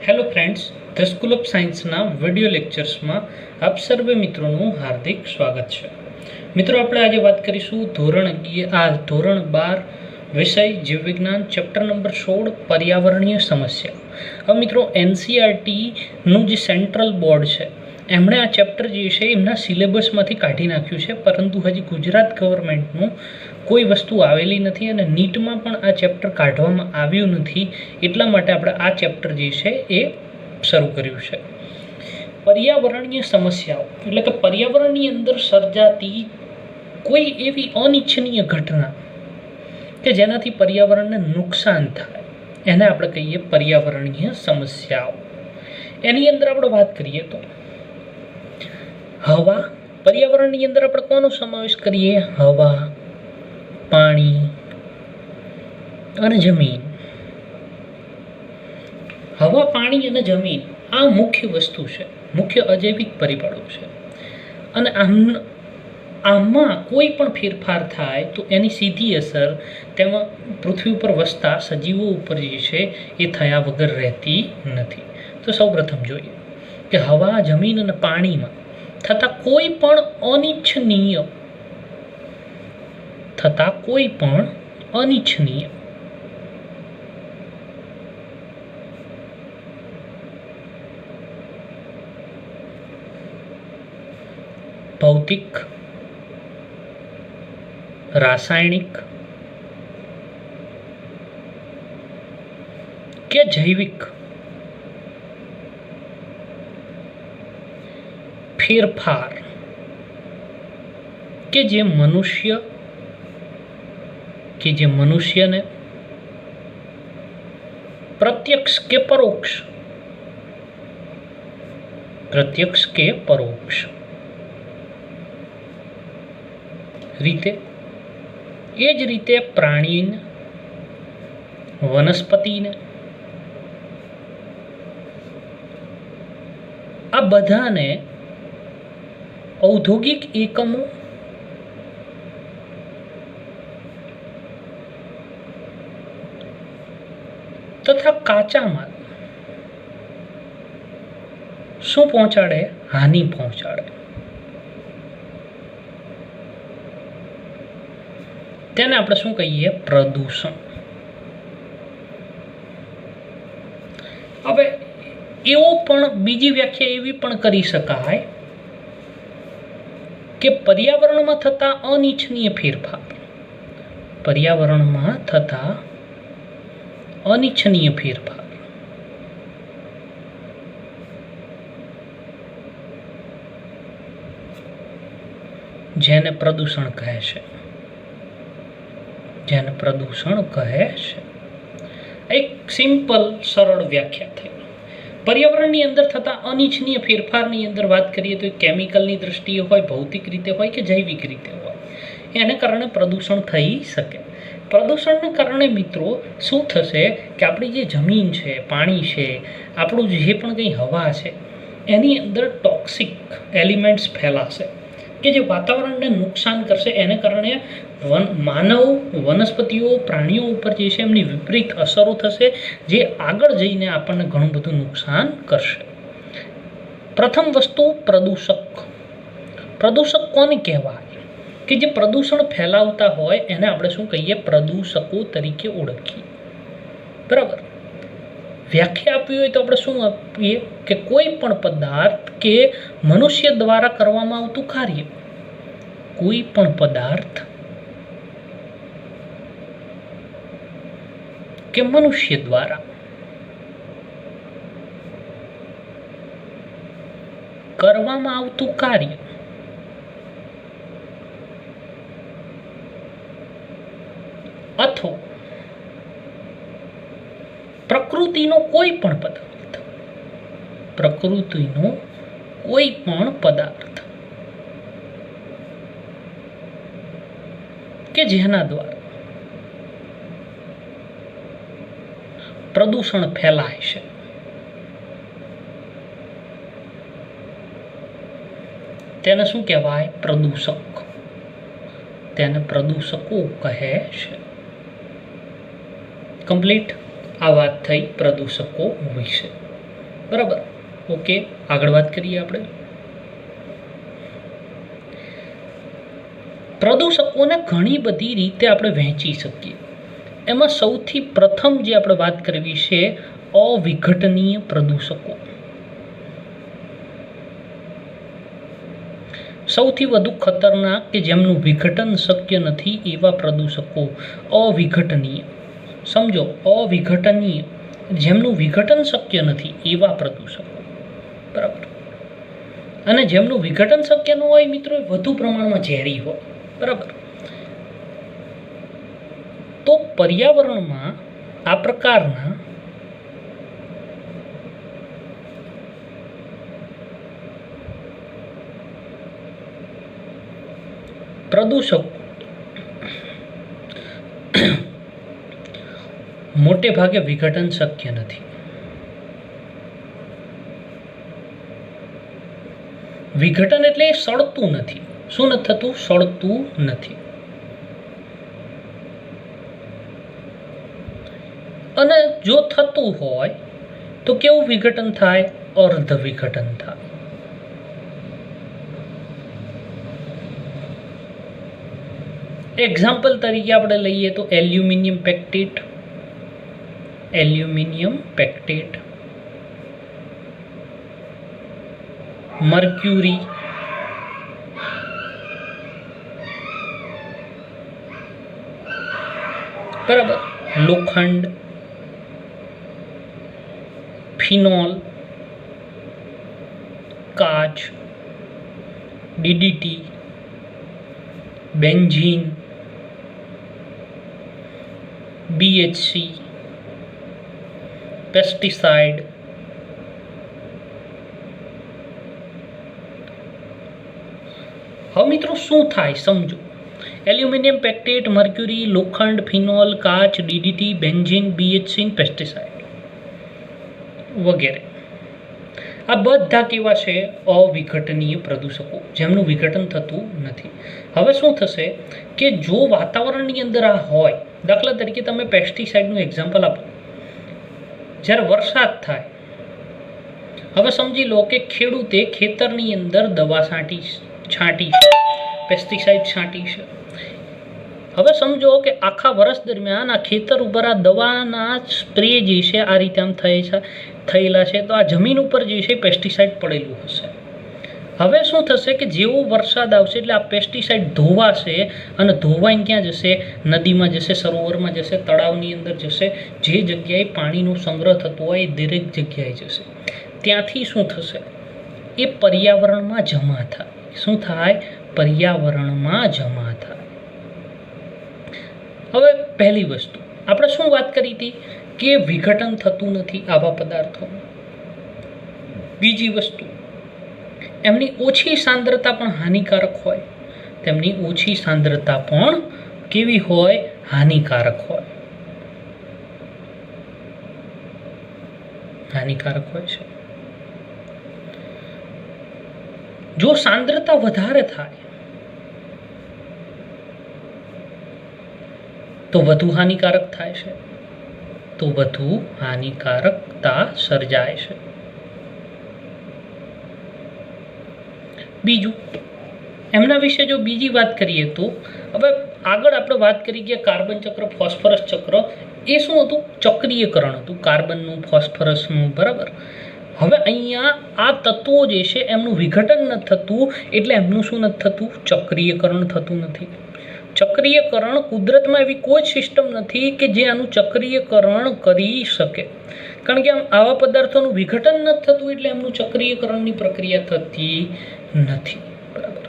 Hello friends, the school of સાયન્સના video લેક્ચર્સમાં આપ સર્વે મિત્રોનું હાર્દિક સ્વાગત છે. મિત્રો, આપણે આજે વાત કરીશું ધોરણ 12 વિષય જીવવિજ્ઞાન ચેપ્ટર નંબર 16 પર્યાવરણીય સમસ્યા. હવે મિત્રો, NCERTનું જે સેન્ટ્રલ બોર્ડ છે એમણે આ ચેપ્ટર જે છે એમના સિલેબસમાંથી કાઢી નાખ્યું છે, પરંતુ હજી ગુજરાત ગવર્મેન્ટનું કોઈ વસ્તુ આવેલી નથી અને નીટમાં પણ આ ચેપ્ટર કાઢવામાં આવ્યું નથી. એટલા માટે આપણે આ ચેપ્ટર જે છે એ શરૂ કર્યું છે. પર્યાવરણીય સમસ્યાઓ એટલે કે પર્યાવરણની અંદર સર્જાતી કોઈ એવી અનિચ્છનીય ઘટના કે જેનાથી પર્યાવરણને નુકસાન થાય એને આપણે કહીએ પર્યાવરણીય સમસ્યાઓ. એની અંદર આપણે વાત કરીએ તો હવા, પર્યાવરણની અંદર આપણે કોનો સમાવેશ કરીએ? હવા, પાણી અને જમીન. હવા, પાણી અને જમીન આ મુખ્ય વસ્તુ છે, મુખ્ય અજૈવિક પરિબળો છે. અને આમાં કોઈ પણ ફેરફાર થાય તો એની સીધી અસર તેમાં પૃથ્વી ઉપર વસતા સજીવો ઉપર જે છે એ થયા વગર રહેતી નથી. તો સૌપ્રથમ જોઈએ કે હવા, જમીન અને પાણીમાં થતા કોઈ પણ અનિચ્છનીય ભૌતિક, રાસાયણિક કે જૈવિક ફેરફાર કે જે મનુષ્યને પ્રત્યક્ષ કે પરોક્ષ રીતે, એ જ રીતે પ્રાણીને, વનસ્પતિને, આ બધાને ઔદ્યોગિક એકમો તથા કાચા માલ શું પહોંચાડે? હાનિ પહોંચાડે. તેને આપણે શું કહીએ? પ્રદૂષણ. હવે એવો પણ બીજી વ્યાખ્યા એવી પણ કરી શકાય કે પર્યાવરણમાં થતા અનિચ્છનીય ફેરફાર, જેને પ્રદૂષણ કહે છે. એક સિમ્પલ સરળ વ્યાખ્યા થઈ. પર્યાવરણની અંદર થતા અનિચ્છનીય ફેરફારની અંદર વાત કરીએ તો કેમિકલની દ્રષ્ટિએ હોય, ભૌતિક રીતે હોય કે જૈવિક રીતે હોય, એને કારણે પ્રદૂષણ થઈ શકે. પ્રદૂષણને કારણે મિત્રો શું થશે કે આપણી જે જમીન છે, પાણી છે, આપણું જે પણ કંઈ હવા છે એની અંદર ટોક્સિક એલિમેન્ટ્સ ફેલાશે કે જે વાતાવરણને નુકસાન કરશે. એને કારણે માનવ, વનસ્પતિઓ, પ્રાણીઓ ઉપર જે છે એમની વિપરીત અસરો થશે, જે આગળ જઈને આપણને ઘણું બધું નુકસાન કરશે. પ્રથમ વસ્તુ પ્રદૂષક કોને કહેવાય? કે જે પ્રદૂષણ ફેલાવતા હોય એને આપણે શું કહીએ? પ્રદૂષકો તરીકે ઓળખીએ. બરાબર. વ્યાખ્યા આપવી હોય તો આપણે શું આપીએ કે કોઈ પણ પદાર્થ કે મનુષ્ય દ્વારા કરવામાં આવતું કાર્ય, કોઈ પણ પદાર્થ કે મનુષ્ય દ્વારા કરવામાં આવતું કાર્ય અથવા પ્રકૃતિનો કોઈ પણ પદાર્થ કે જેના દ્વારા પ્રદૂષણ ફેલાય છે તેને શું કહેવાય? પ્રદૂષક. તેને પ્રદૂષકો કહે છે. કમ્પ્લીટ આ વાત થઈ પ્રદૂષકો વિશે. બરાબર. ઓકે, આગળ વાત કરીએ આપણે. પ્રદૂષકોને ઘણી બધી રીતે આપણે વહેંચી શકીએ. એમાં સૌથી પ્રથમ જે આપણે વાત કરવી છે અવિઘટનીય પ્રદૂષકો. સૌથી વધુ ખતરનાક કે જેમનું વિઘટન શક્ય નથી એવા પ્રદૂષકો અવિઘટનીય. સમજો, અવિઘટનીય, જેમનું વિઘટન શક્ય નથી એવા પ્રદૂષકો. બરાબર. અને જેમનું વિઘટન શક્ય ન હોય મિત્રો, વધુ પ્રમાણમાં ઝેરી હોય. બરાબર. તો પર્યાવરણમાં આ પ્રકારના પ્રદૂષકો મોટે ભાગે વિઘટન શક્ય નથી. વિઘટન એટલે સળતું નથી. શું નથી થતું? સળતું નથી. અને જો થતું હોય તો કેવું વિઘટન થાય? અર્ધ વિઘટન થાય. એક્ઝામ્પલ તરીકે આપણે લઈએ તો એલ્યુમિનિયમ પેક્ટેટ, મર્ક્યુરી, બરાબર, લોખંડ, ફિનોલ, કાચ, ડીડીટી, બેન્ઝીન, બીએચસી, પેસ્ટિસાઇડ, હવે મિત્રો શું થાય સમજો. એલ્યુમિનિયમ પેક્ટેટ, મર્ક્યુરી, લોખંડ, ફિનોલ, કાચ, ડીડીટી, બેન્ઝીન, બીએચસી, પેસ્ટિસાઇડ વગેરે. આ બધા કેવા છે? અવિઘટનીય પ્રદૂષકો, જેમનું વિઘટન થતું નથી. હવે શું થશે કે જો વાતાવરણની અંદર આ હોય, દાખલા તરીકે તમે પેસ્ટિસાઇડનું એક્ઝામ્પલ આપો. જ્યારે વરસાદ થાય, હવે સમજી લો કે ખેડૂતે ખેતરની અંદર દવા છાંટી છે, પેસ્ટિસાઇડ છાંટી છે. હવે સમજો કે આખા વર્ષ દરમિયાન આ ખેતર ઉપર આ દવાના સ્પ્રે જે છે આ રીતે આમ થયેલા છે, તો આ જમીન ઉપર જે છે પેસ્ટિસાઇડ પડેલું હશે. હવે શું થશે કે જેવો વરસાદ આવશે એટલે આ પેસ્ટિસાઇડ ધોવાશે, અને ધોવાઈને ક્યાં જશે? નદીમાં જશે, સરોવરમાં જશે, તળાવની અંદર જશે. જે જગ્યાએ પાણીનો સંગ્રહ થતો હોય એ દરેક જગ્યાએ જશે. ત્યાંથી શું થશે? એ પર્યાવરણમાં જમા થાય. શું થાય? પર્યાવરણમાં જમા થાય. હવે પહેલી વસ્તુ આપણે શું વાત કરી હતી કે વિઘટન થતું નથી આવા પદાર્થોનું. બીજી વસ્તુ, એમની ઓછી સાંદ્રતા પણ હાનિકારક હોય. તેમની ઓછી સાંદ્રતા પણ કેવી હોય? હાનિકારક હોય. હાનિકારક હોય છે. જો સાંદ્રતા વધારે થાય તો વધુ હાનિકારક થાય છે, તો વધુ હાનિકારકતા સર્જાય છે. બીજું, એમના વિશે જો બીજી વાત કરીએ તો હવે આગળ આપણે વાત કરી કે કાર્બન ચક્ર, ફોસ્ફરસ ચક્ર, એ શું હતું? ચક્રીયકરણ હતું કાર્બનનું, ફોસ્ફરસનું. બરાબર. હવે અહીંયા આ તત્વો જે છે એમનું વિઘટન નથી થતું, એટલે એમનું શું નથી થતું? ચક્રીયકરણ થતું નથી. ચક્રીયકરણ કુદરતમાં એવી કોઈ સિસ્ટમ નથી કે જે આનું ચક્રીયકરણ કરી શકે, કારણ કે આવા પદાર્થોનું વિઘટન નથી થતું, એટલે એમનું ચક્રીયકરણની પ્રક્રિયા થતી નથી. બરાબર.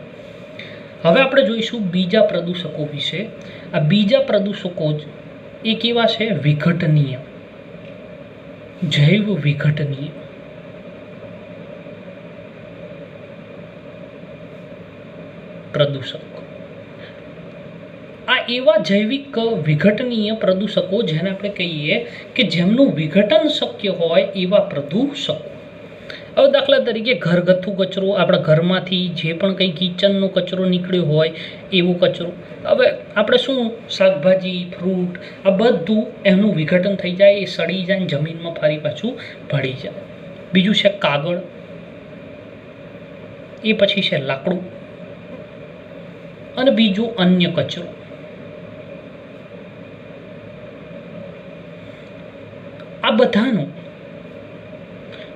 હવે આપણે જોઈશું બીજા પ્રદૂષકો વિશે. આ બીજા પ્રદૂષકો એ કેવા છે? વિઘટનીય, જૈવ વિઘટનીય. પ્રદૂષકો આ એવા જૈવિક વિઘટનીય પ્રદૂષકો જેને આપણે કહીએ કે જેમનું વિઘટન શક્ય હોય એવા પ્રદૂષકો. હવે દાખલા તરીકે ઘરગથ્થુ કચરો, આપણા ઘરમાંથી જે પણ કંઈ કિચનનો કચરો નીકળ્યો હોય એવો કચરો. હવે આપણે શું શાકભાજી, ફ્રૂટ, આ બધું એમનું વિઘટન થઈ જાય, એ સડી જાય, જમીનમાં ફરી પાછું ભળી જાય. બીજું છે કાગળ, એ પછી છે લાકડું અને બીજું અન્ય કચરો. આ બધાનું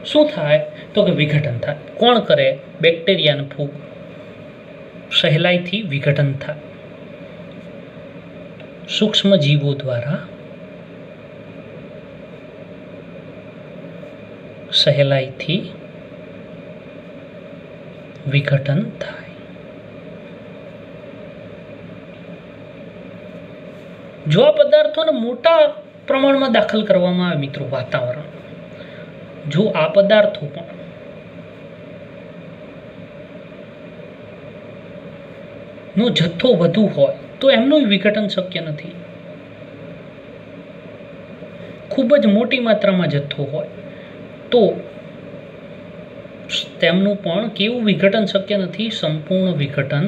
શું થાય તો કે વિઘટન થાય. કોણ કરે? બેક્ટેરિયાનું ફૂગ સહેલાઈથી વિઘટન થાય સૂક્ષ્મ જીવો દ્વારા, સહેલાઈથી વિઘટન થાય. જો આ પદાર્થોને મોટા પ્રમાણમાં દાખલ કરવામાં આવે મિત્રો વાતાવરણ, જો આ પદાર્થો પણ નો જથ્થો વધુ હોય તો એમનું વિઘટન શક્ય નથી. ખૂબ જ મોટી માત્રામાં જથ્થો હોય તો તેમનું પણ કેવું વિઘટન શક્ય નથી? સંપૂર્ણ વિઘટન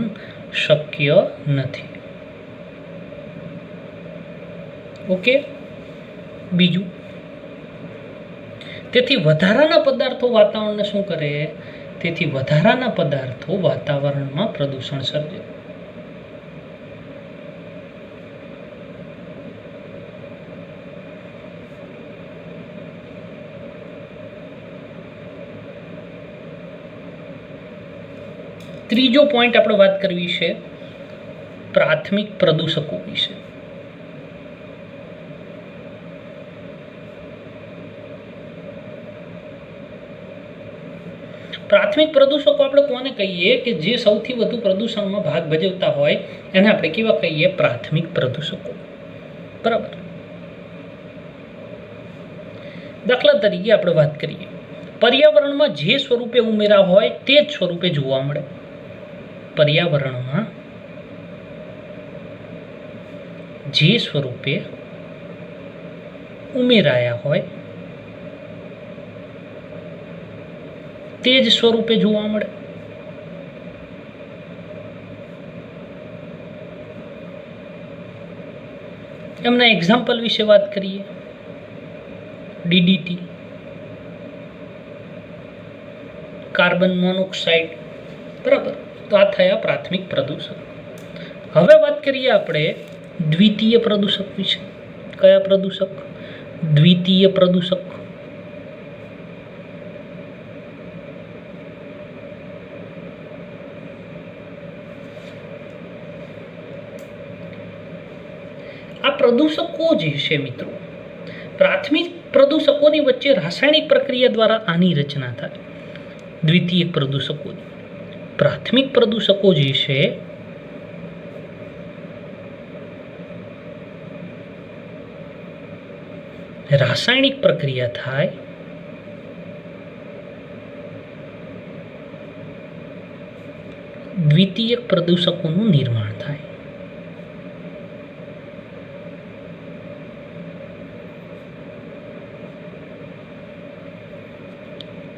શક્ય નથી. ઓકે. બીજું, તેથી વધારાના પદાર્થો વાતાવરણને શું કરે? તેથી વધારાના પદાર્થો વાતાવરણમાં પ્રદૂષણ સર્જે. ત્રીજો પોઈન્ટ આપણે વાત કરવી છે પ્રાથમિક પ્રદૂષકો વિશે. પ્રાથમિક પ્રદૂષકો આપણે કોને કહીએ કે જે સૌથી વધુ પ્રદૂષણમાં ભાગ ભજવતા હોય એને આપણે કેવા કહીએ? પ્રાથમિક પ્રદૂષકો. બરાબર. દાખલા તરીકે આપણે વાત કરીએ, પર્યાવરણમાં જે સ્વરૂપે ઉમેરા હોય તે જ સ્વરૂપે જોવા મળે. પર્યાવરણમાં જે સ્વરૂપે ઉમેરાયા હોય તે જ સ્વરૂપે જોવા મળે. એમના એક્ઝામ્પલ વિશે વાત કરીએ. DDT, carbon monoxide. બરાબર. તો આ થયા પ્રાથમિક પ્રદૂષક. હવે વાત કરીએ આપણે દ્વિતીય પ્રદૂષક વિશે. કયા પ્રદૂષક? દ્વિતીય પ્રદૂષક. આ પ્રદૂષકો જે છે મિત્રો, પ્રાથમિક પ્રદૂષકોની વચ્ચે રાસાયણિક પ્રક્રિયા દ્વારા આની રચના થાય. દ્વિતીય પ્રદૂષકોની. પ્રાથમિક પ્રદૂષકો જે છે રાસાયણિક પ્રક્રિયા થાય દ્વિતીય પ્રદૂષકોનું નિર્માણ થાય.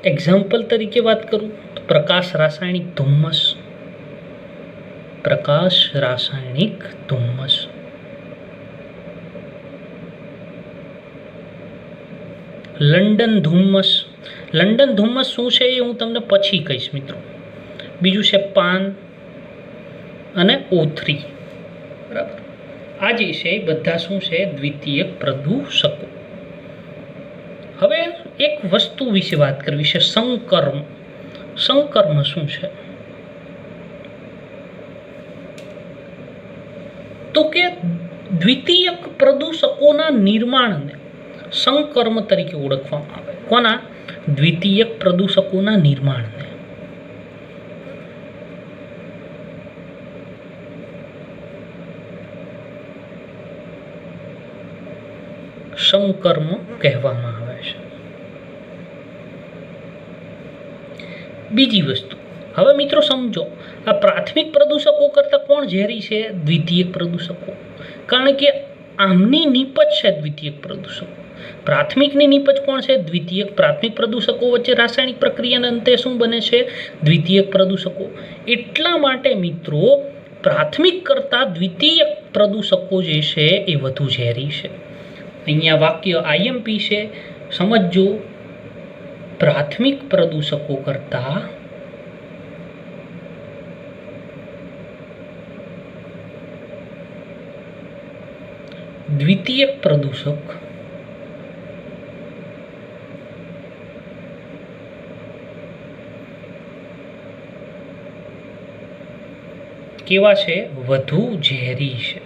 એક્ઝામ્પલ તરીકે વાત કરું તો પ્રકાશ રાસાયણિક ધુમ્મસ. પ્રકાશ રાસાયણિક ધુમ્મસ. લંડન ધુમ્મસ. લંડન ધુમ્મસ શું છે એ હું તમને પછી કહીશ મિત્રો. બીજું છે પાન અને O3. બરાબર. આ જે છે એ બધા શું છે? દ્વિતીય પ્રદૂષકો. હવે એક વસ્તુ વિશે વાત કરવી છે, સંકર્મ. સંકર્મ શું છે? તો કે દ્વિતીયક પ્રદૂષકોના નિર્માણને સંકર્મ તરીકે ઓળખવામાં આવે. કોના? દ્વિતીયક પ્રદૂષકોના નિર્માણને. સંકર્મ કહેવામાં આવે છે. બીજી વસ્તુ, હવે મિત્રો સમજો, આ પ્રાથમિક પ્રદૂષકો કરતાં કોણ ઝેરી છે? દ્વિતીયક પ્રદૂષકો. કારણ કે આમની નીપજ છે દ્વિતીયક પ્રદૂષકો. પ્રાથમિકની નીપજ કોણ છે? દ્વિતીયક. પ્રાથમિક પ્રદૂષકો વચ્ચે રાસાયણિક પ્રક્રિયાના અંતે શું બને છે? દ્વિતીયક પ્રદૂષકો. એટલા માટે મિત્રો પ્રાથમિક કરતાં દ્વિતીયક પ્રદૂષકો જે છે એ વધુ ઝેરી છે. અહીંયા વાક્ય IMP છે, સમજજો. પ્રાથમિક પ્રદૂષકો કરતા દ્વિતીયક પ્રદૂષક કેવા છે? વધુ ઝેરી છે.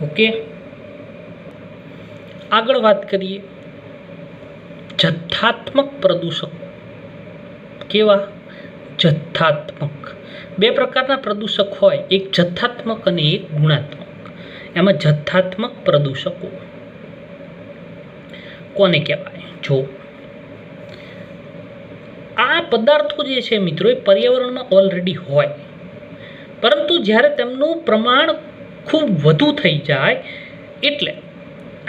ઓકે, આગળ વાત કરીએ. જથ્થાત્મક પ્રદૂષક કેવા? જથ્થાત્મક. બે પ્રકારના પ્રદૂષક હોય, એક જથ્થાત્મક અને એક ગુણાત્મક. એમાં જથ્થાત્મક પ્રદૂષકો કોને કહેવાય? જો આ પદાર્થો જે છે મિત્રો, એ પર્યાવરણમાં ઓલરેડી હોય, પરંતુ જ્યારે તેમનું પ્રમાણ ખૂબ વધુ થઈ જાય એટલે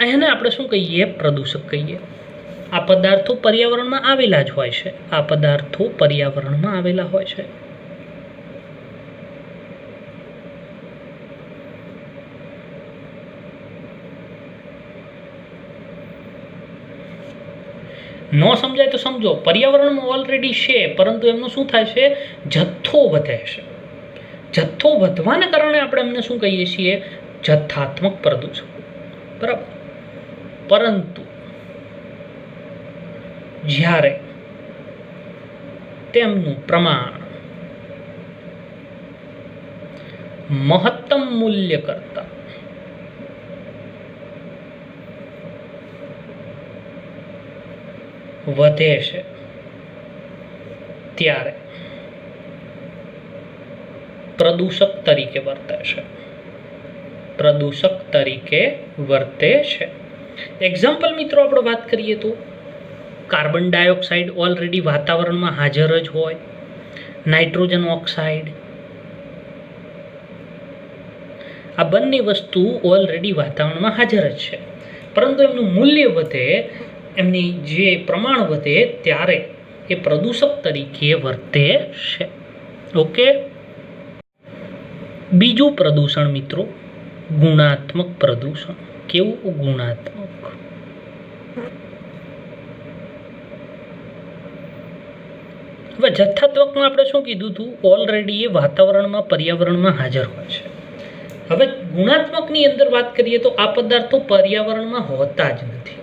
એને આપણે શું કહીએ? પ્રદૂષક કહીએ. આ પદાર્થો પર્યાવરણમાં આવેલા જ હોય છે. આ પદાર્થો પર્યાવરણમાં આવેલા હોય છે. ન સમજાય તો સમજો. પર્યાવરણમાં ઓલરેડી છે, પરંતુ એમનું શું થાય છે? જથ્થો વધે છે. જથ્થો વધવાના કારણે આપણે એમને શું કહીએ છીએ? જથ્થાત્મક પ્રદૂષકો. બરાબર. પરંતુ જ્યારે તેમનું પ્રમાણ મહત્તમ મૂલ્ય કરતા વધે છે ત્યારે પ્રદૂષક તરીકે વર્તે છે. પ્રદૂષક તરીકે વર્તે છે. એક્ઝામ્પલ મિત્રો આપણે વાત કરીએ તો કાર્બન ડાયોક્સાઇડ ઓલરેડી વાતાવરણમાં હાજર જ હોય. નાઇટ્રોજન ઓક્સાઇડ, આ બંને વસ્તુ ઓલરેડી વાતાવરણમાં હાજર જ છે, પરંતુ એમનું મૂલ્ય વધે, એમની જે પ્રમાણ વધે ત્યારે એ પ્રદૂષક તરીકે વર્તે છે. ઓકે. બીજું પ્રદૂષણ મિત્રો, ગુણાત્મક પ્રદૂષણ. કેવું? ગુણાત્મક. હવે જથ્થાત્મકમાં આપણે શું કીધું હતું? ઓલરેડી એ વાતાવરણમાં, પર્યાવરણમાં હાજર હોય છે. હવે ગુણાત્મકની અંદર વાત કરીએ તો આ પદાર્થો પર્યાવરણમાં હોતા જ નથી,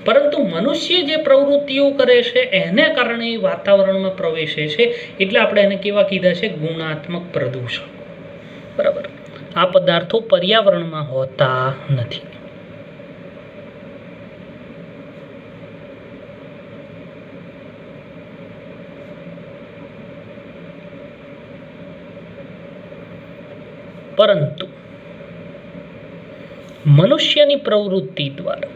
પરંતુ મનુષ્ય જે પ્રવૃત્તિઓ કરે છે એને કારણે વાતાવરણમાં પ્રવેશે છે, એટલે આપણે એને કેવા કીધા છે? ગુણાત્મક પ્રદૂષણ. બરાબર. આ પદાર્થો પર્યાવરણમાં હોતા નથી. પરંતુ મનુષ્યની પ્રવૃત્તિ દ્વારા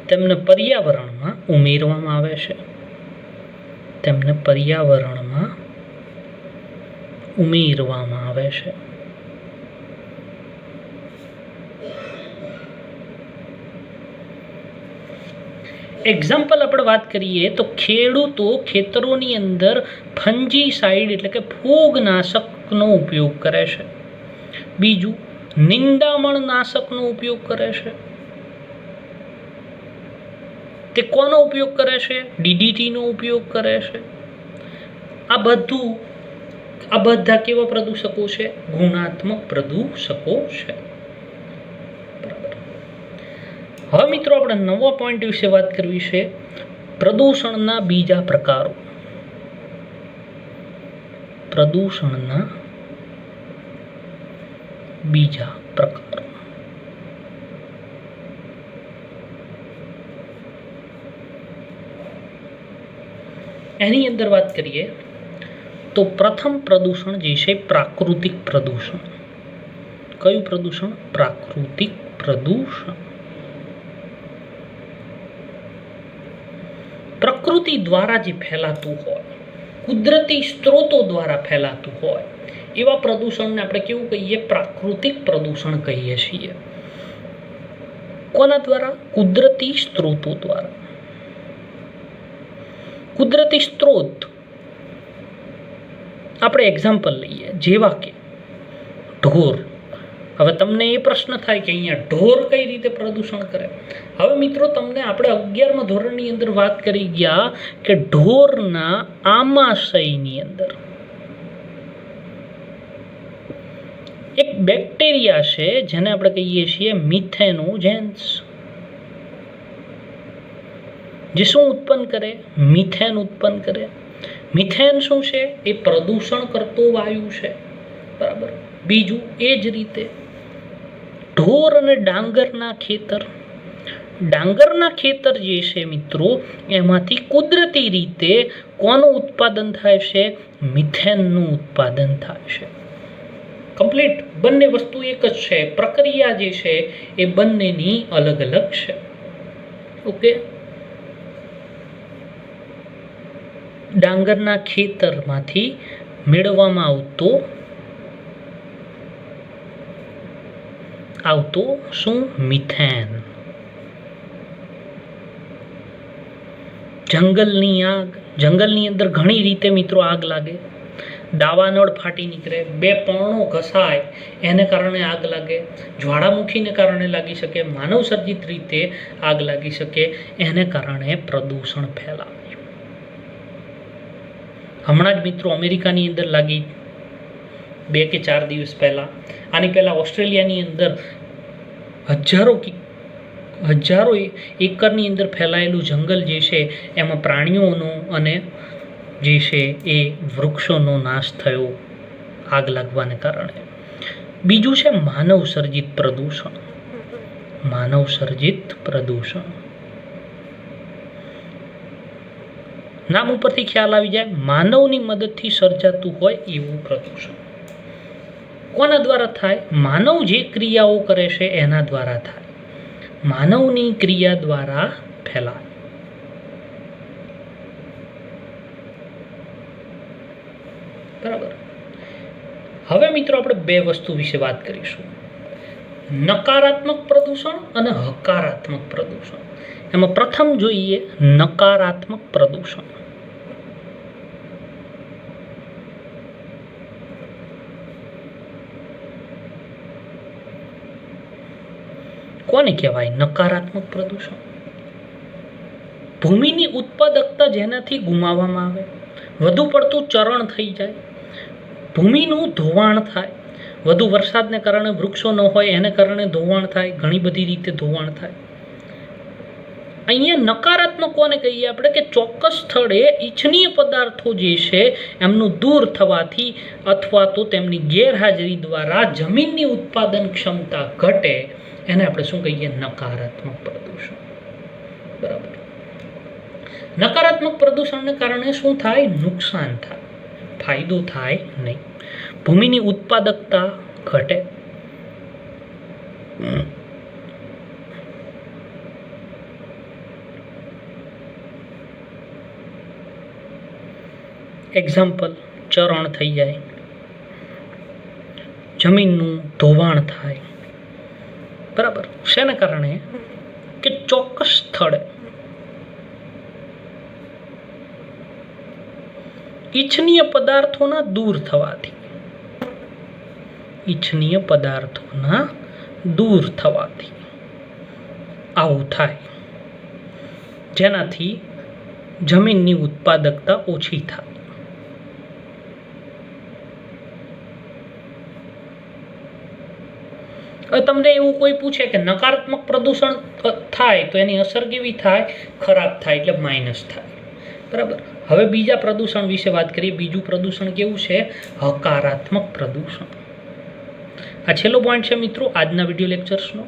તેમને પર્યાવરણમાં ઉમેરવામાં આવે છે. તેમને પર્યાવરણમાં ઉમેરવામાં આવે છે. એક્ઝામ્પલ આપણે વાત કરીએ તો ખેડૂતો ખેતરોની અંદર ફંજીસાઇડ એટલે કે ફૂગનાશકનો ઉપયોગ કરે છે. બીજું, નિંદામણ નાશકનો ઉપયોગ કરે છે. તે કોનો ઉપયોગ કરે છે? DDTનો ઉપયોગ કરે છે. આ બધા કેવા પ્રદૂષકો છે? ગુણાત્મક પ્રદૂષકો છે. હવે મિત્રો આપણે નવા પોઈન્ટ વિશે વાત કરવી છે, પ્રદૂષણના બીજા પ્રકારો. પ્રદૂષણના બીજા પ્રકારો. એની અંદર વાત કરીએ તો પ્રથમ પ્રદૂષણ જે છે પ્રાકૃતિક પ્રદૂષણ. કયું પ્રદૂષણ? પ્રાકૃતિક પ્રદૂષણ. પ્રકૃતિ દ્વારા જે ફેલાતું હોય, કુદરતી સ્ત્રોતો દ્વારા ફેલાતું હોય, એવા પ્રદૂષણને આપણે કેવું કહીએ? પ્રાકૃતિક પ્રદૂષણ કહીએ છીએ. કોના દ્વારા? કુદરતી સ્ત્રોતો દ્વારા. કુદરતી સ્ત્રોત આપણે એક્ઝામ્પલ લઈએ, જેવા કે ઢોર. હવે તમને એ પ્રશ્ન થાય કે અહીંયા ઢોર કઈ રીતે પ્રદૂષણ કરે. હવે મિત્રો તમને આપણે 11મા ધોરણની અંદર વાત કરી ગયા કે ઢોરના આમાશયની અંદર એક બેક્ટેરિયા છે જેને આપણે કહીએ છીએ મિથેનોજેન્સ, જે શું ઉત્પન્ન કરે? મિથેન ઉત્પન્ન કરે. મિથેન શું છે? એ પ્રદૂષણ કરતો વાયુ છે, બરાબર. બીજું એ જ રીતે ઢોર અને ડાંગરના ખેતર જે છે મિત્રો, એમાંથી કુદરતી રીતે કોનું ઉત્પાદન થાય છે? મિથેનનું ઉત્પાદન થાય છે. કમ્પ્લીટ. બંને વસ્તુ એક જ છે, પ્રક્રિયા જે છે એ બંનેની અલગ અલગ છે. ઓકે. ડાંગરના ખેતરમાંથી મેળવવામાં આવતો શું? મિથેન. જંગલની આગ, જંગલની અંદર ઘણી રીતે મિત્રો આગ લાગે. દાવાનળ ફાટી નીકળે, 2 પર્ણો ઘસાય, એને કારણે આગ લાગે. જ્વાળામુખીને કારણે લાગી શકે, માનવ સર્જિત રીતે આગ લાગી શકે, એને કારણે પ્રદૂષણ ફેલાય. હમણાં જ મિત્રો અમેરિકાની અંદર લાગી 2 કે 4 દિવસ પહેલા. આની પહેલા ઓસ્ટ્રેલિયાની અંદર હજારો એકરની અંદર ફેલાયેલું જંગલ જે છે એમાં પ્રાણીઓનો અને જે છે એ વૃક્ષોનો નાશ થયો આગ લાગવાને કારણે. બીજું છે માનવ સર્જિત પ્રદૂષણ. નામ ઉપરથી ખ્યાલ આવી જાય, માનવની મદદથી સર્જાતું હોય એવું પ્રદૂષણ. કોના દ્વારા થાય? માનવ જે ક્રિયાઓ કરે છે એના દ્વારા થાય. માનવની ક્રિયા દ્વારા ફેલાય. બરાબર. હવે મિત્રો આપણે 2 વસ્તુ વિશે વાત કરીશું, નકારાત્મક પ્રદૂષણ અને હકારાત્મક પ્રદૂષણ. એમાં પ્રથમ જોઈએ નકારાત્મક પ્રદૂષણ. કોને કહેવાય નકારાત્મક પ્રદૂષણ? ભૂમિની ઉત્પાદકતા જેનાથી ગુમાવવામાં આવે, વધુ પડતું ચરણ થઈ જાય, ભૂમિનું ધોવાણ થાય, વધુ વરસાદને કારણે વૃક્ષો ન હોય એને કારણે ધોવાણ થાય, ઘણી બધી રીતે ધોવાણ થાય. અહીંયા નકારાત્મક કોને કહીએ આપણે? કે ચોક્કસ સ્થળે ઇચ્છનીય પદાર્થો જે છે એમનું દૂર થવાથી અથવા તો તેમની ગેરહાજરી દ્વારા જમીનની ઉત્પાદન ક્ષમતા ઘટે, એને આપણે શું કહીએ? નકારાત્મક પ્રદૂષણ. બરાબર. નકારાત્મક પ્રદૂષણને કારણે શું થાય? નુકસાન થાય, ફાયદો થાય નહીં. ભૂમિની ઉત્પાદકતા ઘટે. એક્ઝામ્પલ, ચરણ થઈ જાય, જમીનનું ધોવાણ થાય. બરાબર. શેના કારણે? કે ચોક્કસ સ્થળે ઇચ્છનીય પદાર્થોના દૂર થવાથી, આવું થાય, જેનાથી જમીનની ઉત્પાદકતા ઓછી થાય. હવે તમને એવું કોઈ પૂછે કે નકારાત્મક પ્રદૂષણ થાય તો એની અસર કેવી થાય? ખરાબ થાય, એટલે માઇનસ થાય. બરાબર. હવે બીજા પ્રદૂષણ વિશે વાત કરીએ. બીજું પ્રદૂષણ કેવું છે? હકારાત્મક પ્રદૂષણ. આ છેલ્લો પોઈન્ટ છે મિત્રો આજના વિડીયો લેક્ચર્સનો.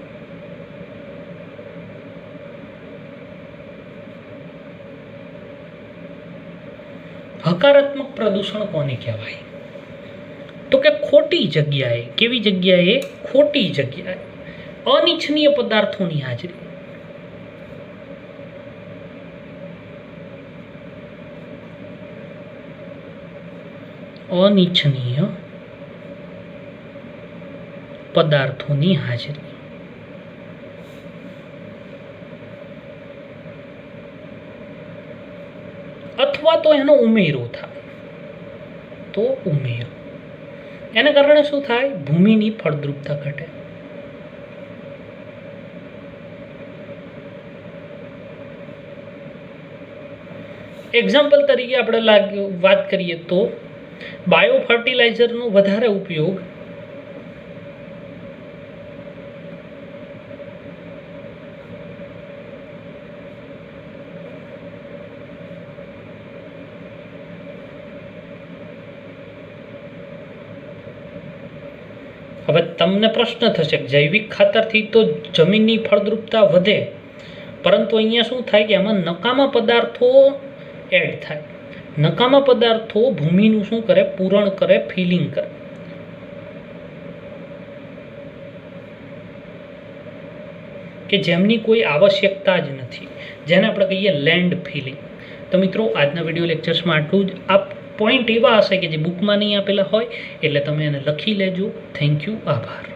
હકારાત્મક પ્રદૂષણ કોને કહેવાય? તો કે ખોટી જગ્યાએ. કેવી જગ્યાએ? ખોટી જગ્યાએ અનિચ્છનીય પદાર્થોની હાજરી. અનિચ્છનીય પદાર્થોની હાજરી. અથવા તો એનો ઉમેરો થાય. એના કારણે શું થાય? ભૂમિની ફળદ્રુપતા ઘટે. એક્ઝામ્પલ તરીકે આપણે વાત કરીએ તો બાયો ફર્ટિલાઇઝરનો વધારે ઉપયોગ હવે તમને પ્રશ્ન થશે કે જૈવિક ખાતરથી તો જમીનની ફળદ્રુપતા વધે, પરંતુ અહીંયા શું થાય કે આમાં નકામા પદાર્થો એડ થાય. નકામા પદાર્થો ભૂમિનું શું કરે? પૂરણ કરે, ફિલિંગ કરે. કે જેમની કોઈ આવશ્યકતા જ નથી, જેને આપણે કહીએ લેન્ડ ફિલિંગ. તો મિત્રો આજના વિડીયો લેક્ચર્સમાં આટલું જ. આ પોઈન્ટ એવા હશે કે જે બુકમાં નહીં આપેલા હોય, એટલે તમે એને લખી લેજો. થેન્ક યુ, આભાર.